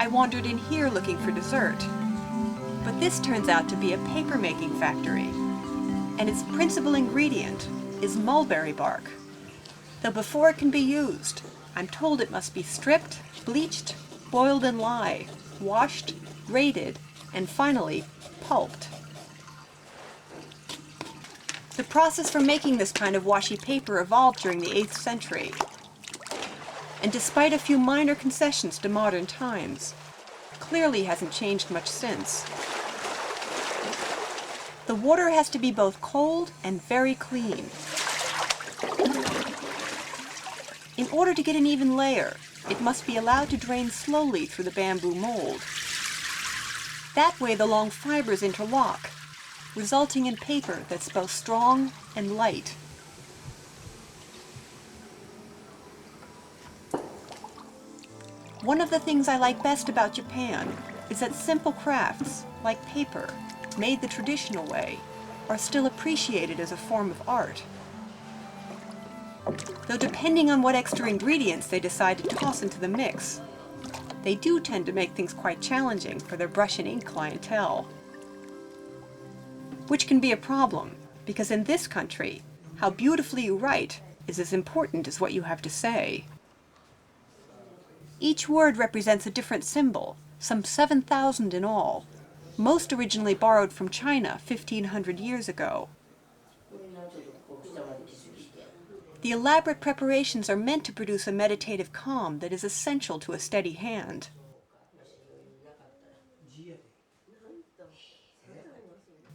I wandered in here looking for dessert. But this turns out to be a paper-making factory, and its principal ingredient is mulberry bark. Though before it can be used, I'm told it must be stripped, bleached, boiled in lye, washed, grated, and finally pulped. The process for making this kind of washi paper evolved during the 8th century. And despite a few minor concessions to modern times, clearly hasn't changed much since. The water has to be both cold and very clean. In order to get an even layer, it must be allowed to drain slowly through the bamboo mold. That way the long fibers interlock, resulting in paper that's both strong and light. One of the things I like best about Japan is that simple crafts, like paper, made the traditional way, are still appreciated as a form of art. Though depending on what extra ingredients they decide to toss into the mix, they do tend to make things quite challenging for their brush and ink clientele. Which can be a problem, because in this country, how beautifully you write is as important as what you have to say. Each word represents a different symbol, some 7,000 in all, most originally borrowed from China 1,500 years ago. The elaborate preparations are meant to produce a meditative calm that is essential to a steady hand.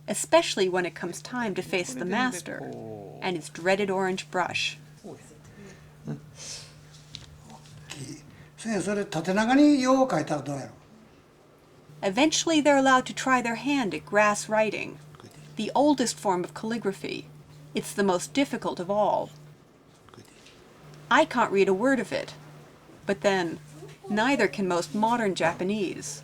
Especially when it comes time to face the master and his dreaded orange brush. Eventually they're allowed to try their hand at grass writing, the oldest form of calligraphy. It's the most difficult of all. I can't read a word of it, but then neither can most modern Japanese.